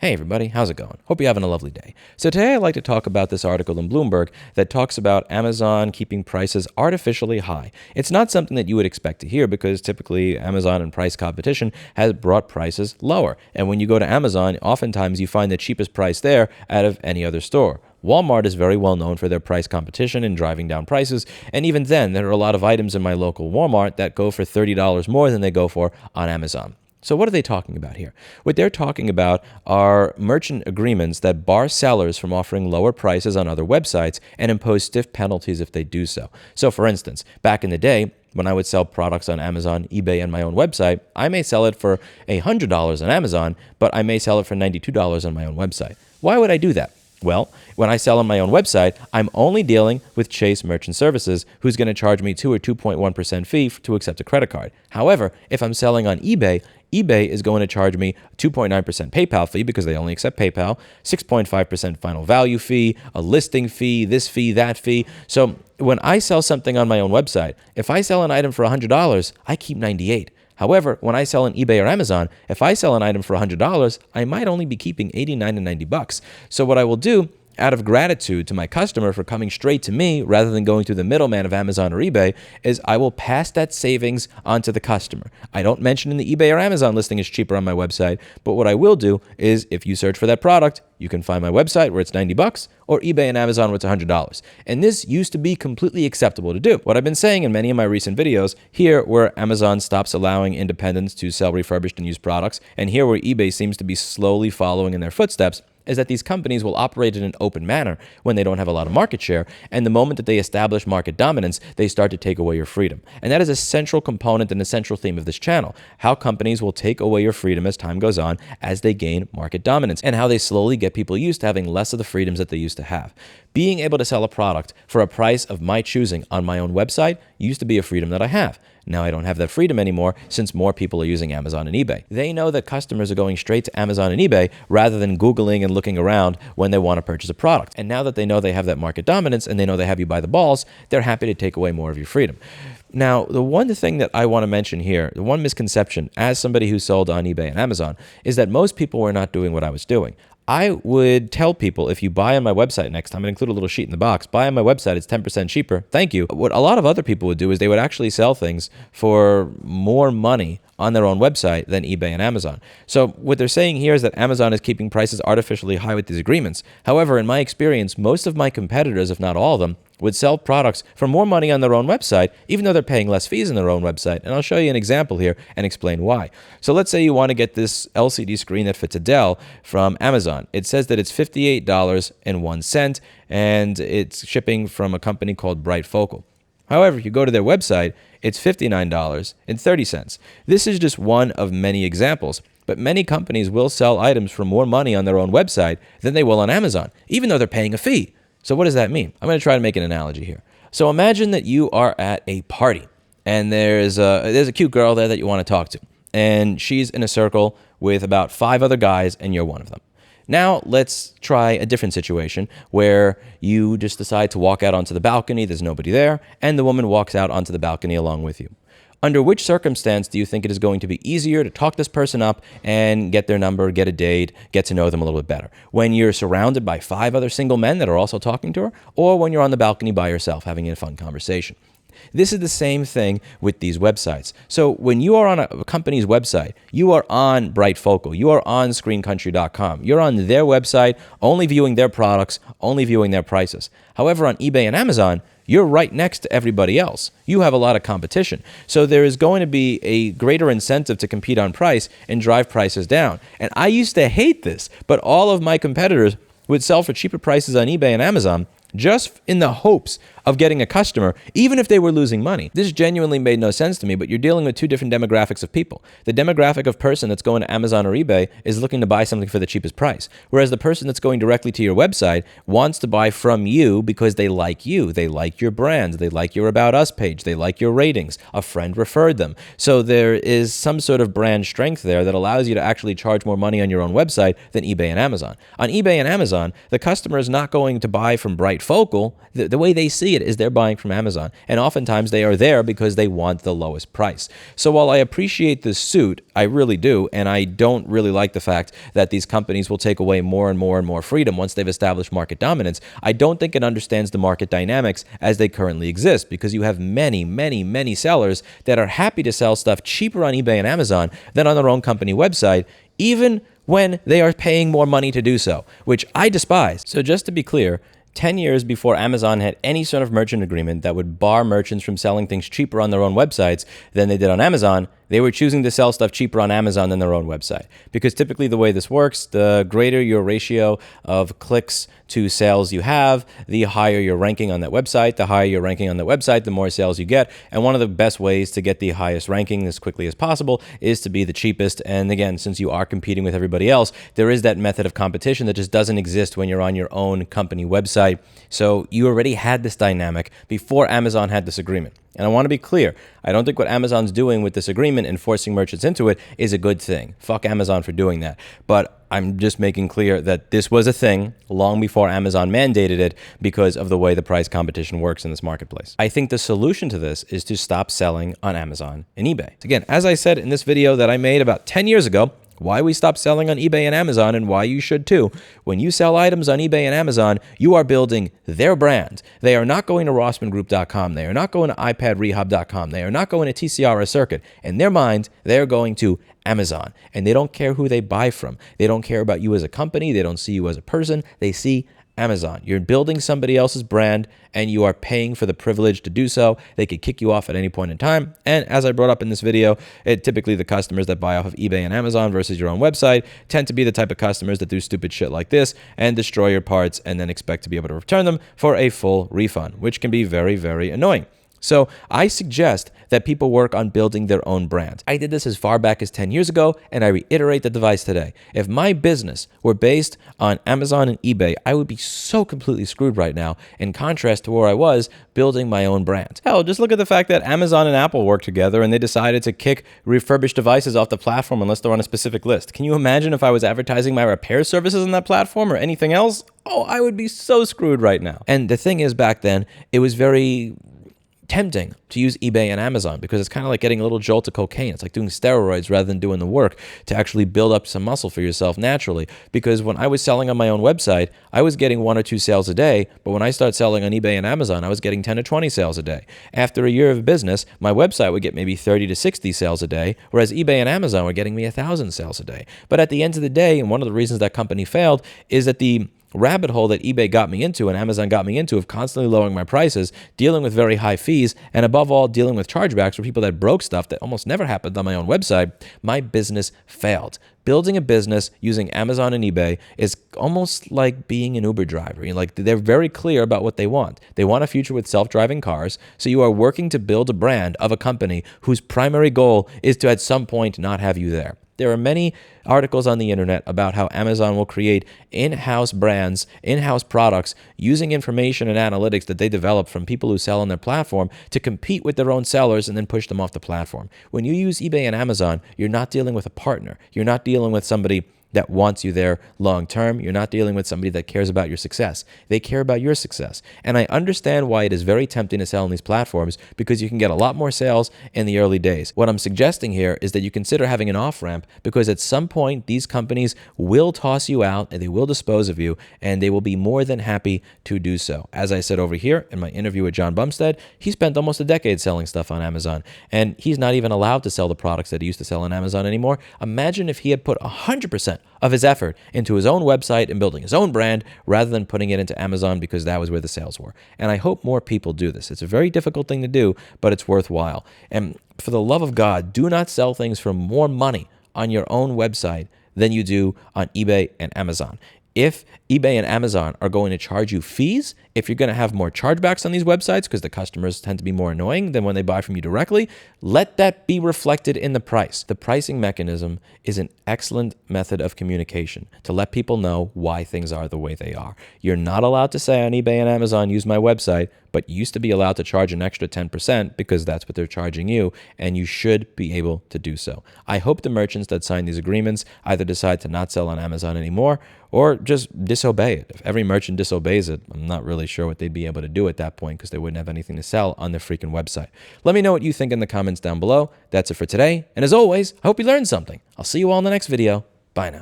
Hey everybody, how's it going? Hope you're having a lovely day. So today I'd like to talk about this article in Bloomberg that talks about Amazon keeping prices artificially high. It's not something that you would expect to hear because typically Amazon and price competition has brought prices lower. And when you go to Amazon, oftentimes you find the cheapest price there out of any other store. Walmart is very well known for their price competition and driving down prices, and even then, there are a lot of items in my local Walmart that go for $30 more than they go for on Amazon. So what are they talking about here? What they're talking about are merchant agreements that bar sellers from offering lower prices on other websites and impose stiff penalties if they do so. So for instance, back in the day, when I would sell products on Amazon, eBay, and my own website, I may sell it for $100 on Amazon, but I may sell it for $92 on my own website. Why would I do that? Well, when I sell on my own website, I'm only dealing with Chase Merchant Services, who's going to charge me 2 or 2.1% fee to accept a credit card. However, if I'm selling on eBay, eBay is going to charge me 2.9% PayPal fee because they only accept PayPal, 6.5% final value fee, a listing fee, this fee, that fee. So when I sell something on my own website, if I sell an item for $100, I keep $98. However, when I sell on eBay or Amazon, if I sell an item for $100, I might only be keeping $89 and $90. So what I will do, out of gratitude to my customer for coming straight to me rather than going through the middleman of Amazon or eBay, is I will pass that savings on to the customer. I don't mention in the eBay or Amazon listing is cheaper on my website, but what I will do is if you search for that product, you can find my website where it's $90 or eBay and Amazon where it's $100. And this used to be completely acceptable to do. What I've been saying in many of my recent videos, here where Amazon stops allowing independents to sell refurbished and used products, and here where eBay seems to be slowly following in their footsteps, is that these companies will operate in an open manner when they don't have a lot of market share, and the moment that they establish market dominance, they start to take away your freedom. And that is a central component and a central theme of this channel, how companies will take away your freedom as time goes on as they gain market dominance, and how they slowly get people used to having less of the freedoms that they used to have. Being able to sell a product for a price of my choosing on my own website used to be a freedom that I have. Now I don't have that freedom anymore since more people are using Amazon and eBay. They know that customers are going straight to Amazon and eBay rather than Googling and looking around when they want to purchase a product. And now that they know they have that market dominance and they know they have you by the balls, they're happy to take away more of your freedom. Now, the one thing that I want to mention here, the one misconception as somebody who sold on eBay and Amazon, is that most people were not doing what I was doing. I would tell people, if you buy on my website next time, I include a little sheet in the box, buy on my website, it's 10% cheaper. Thank you. What a lot of other people would do is they would actually sell things for more money on their own website than eBay and Amazon. So what they're saying here is that Amazon is keeping prices artificially high with these agreements. However, in my experience, most of my competitors, if not all of them, would sell products for more money on their own website, even though they're paying less fees on their own website. And I'll show you an example here and explain why. So let's say you want to get this LCD screen that fits a Dell from Amazon. It says that it's $58.01, and it's shipping from a company called Bright Focal. However, if you go to their website, it's $59.30. This is just one of many examples, but many companies will sell items for more money on their own website than they will on Amazon, even though they're paying a fee. So what does that mean? I'm going to try to make an analogy here. So imagine that you are at a party, and there's a cute girl there that you want to talk to, and she's in a circle with about 5 other guys, and you're one of them. Now, let's try a different situation where you just decide to walk out onto the balcony, there's nobody there, and the woman walks out onto the balcony along with you. Under which circumstance do you think it is going to be easier to talk this person up and get their number, get a date, get to know them a little bit better? When you're surrounded by 5 other single men that are also talking to her, or when you're on the balcony by yourself having a fun conversation? This is the same thing with these websites. So when you are on a company's website, you are on Bright Focal, you are on ScreenCountry.com, you're on their website, only viewing their products, only viewing their prices. However, on eBay and Amazon, you're right next to everybody else. You have a lot of competition. So there is going to be a greater incentive to compete on price and drive prices down. And I used to hate this, but all of my competitors would sell for cheaper prices on eBay and Amazon just in the hopes of getting a customer, even if they were losing money. This genuinely made no sense to me, but you're dealing with 2 different demographics of people. The demographic of person that's going to Amazon or eBay is looking to buy something for the cheapest price, whereas the person that's going directly to your website wants to buy from you because they like you, they like your brand, they like your About Us page, they like your ratings, a friend referred them. So there is some sort of brand strength there that allows you to actually charge more money on your own website than eBay and Amazon. On eBay and Amazon, the customer is not going to buy from Bright Focal. The way they see it it is they're buying from Amazon. And oftentimes they are there because they want the lowest price. So while I appreciate this suit, I really do, and I don't really like the fact that these companies will take away more and more and more freedom once they've established market dominance, I don't think it understands the market dynamics as they currently exist, because you have many, many, many sellers that are happy to sell stuff cheaper on eBay and Amazon than on their own company website, even when they are paying more money to do so, which I despise. So just to be clear, 10 years before Amazon had any sort of merchant agreement that would bar merchants from selling things cheaper on their own websites than they did on Amazon, they were choosing to sell stuff cheaper on Amazon than their own website. Because typically the way this works, the greater your ratio of clicks to sales you have, the higher your ranking on that website. The higher your ranking on that website, the more sales you get. And one of the best ways to get the highest ranking as quickly as possible is to be the cheapest. And again, since you are competing with everybody else, there is that method of competition that just doesn't exist when you're on your own company website. So you already had this dynamic before Amazon had this agreement. And I want to be clear, I don't think what Amazon's doing with this agreement and forcing merchants into it is a good thing. Fuck Amazon for doing that. But I'm just making clear that this was a thing long before Amazon mandated it because of the way the price competition works in this marketplace. I think the solution to this is to stop selling on Amazon and eBay. Again, as I said in this video that I made about 10 years ago, why we stopped selling on eBay and Amazon, and why you should too. When you sell items on eBay and Amazon, you are building their brand. They are not going to rossmangroup.com. They are not going to iPadRehab.com. They are not going to TCR or Circuit. In their mind, they are going to Amazon, and they don't care who they buy from. They don't care about you as a company. They don't see you as a person. They see Amazon. You're building somebody else's brand, and you are paying for the privilege to do so. They could kick you off at any point in time. And as I brought up in this video, typically the customers that buy off of eBay and Amazon versus your own website tend to be the type of customers that do stupid shit like this and destroy your parts and then expect to be able to return them for a full refund, which can be very, very annoying. So I suggest that people work on building their own brand. I did this as far back as 10 years ago, and I reiterate the advice today. If my business were based on Amazon and eBay, I would be so completely screwed right now, in contrast to where I was building my own brand. Hell, just look at the fact that Amazon and Apple worked together and they decided to kick refurbished devices off the platform unless they're on a specific list. Can you imagine if I was advertising my repair services on that platform or anything else? Oh, I would be so screwed right now. And the thing is, back then, it was very tempting to use eBay and Amazon because it's kind of like getting a little jolt of cocaine. It's like doing steroids rather than doing the work to actually build up some muscle for yourself naturally. Because when I was selling on my own website, I was getting 1 or 2 sales a day. But when I started selling on eBay and Amazon, I was getting 10 to 20 sales a day. After a year of business, my website would get maybe 30 to 60 sales a day, whereas eBay and Amazon were getting me 1,000 sales a day. But at the end of the day, and one of the reasons that company failed is that the rabbit hole that eBay got me into and Amazon got me into of constantly lowering my prices, dealing with very high fees, and above all, dealing with chargebacks for people that broke stuff that almost never happened on my own website, my business failed. Building a business using Amazon and eBay is almost like being an Uber driver. Like, they're very clear about what they want. They want a future with self-driving cars. So you are working to build a brand of a company whose primary goal is to at some point not have you there. There are many articles on the internet about how Amazon will create in-house brands, in-house products using information and analytics that they develop from people who sell on their platform to compete with their own sellers and then push them off the platform. When you use eBay and Amazon, you're not dealing with a partner. You're not dealing with somebody that wants you there long term. You're not dealing with somebody that cares about your success. They care about your success. And I understand why it is very tempting to sell on these platforms, because you can get a lot more sales in the early days. What I'm suggesting here is that you consider having an off-ramp, because at some point these companies will toss you out and they will dispose of you, and they will be more than happy to do so. As I said over here in my interview with John Bumstead, he spent almost a decade selling stuff on Amazon, and he's not even allowed to sell the products that he used to sell on Amazon anymore. Imagine if he had put 100% of his effort into his own website and building his own brand rather than putting it into Amazon, because that was where the sales were. And I hope more people do this. It's a very difficult thing to do, but it's worthwhile. And for the love of God, do not sell things for more money on your own website than you do on eBay and Amazon. If eBay and Amazon are going to charge you fees, if you're going to have more chargebacks on these websites because the customers tend to be more annoying than when they buy from you directly, let that be reflected in the price. The pricing mechanism is an excellent method of communication to let people know why things are the way they are. You're not allowed to say on eBay and Amazon, use my website, but you used to be allowed to charge an extra 10% because that's what they're charging you, and you should be able to do so. I hope the merchants that sign these agreements either decide to not sell on Amazon anymore or just disobey it. If every merchant disobeys it, I'm not really sure what they'd be able to do at that point because they wouldn't have anything to sell on their freaking website. Let me know what you think in the comments down below. That's it for today. And as always, I hope you learned something. I'll see you all in the next video. Bye now.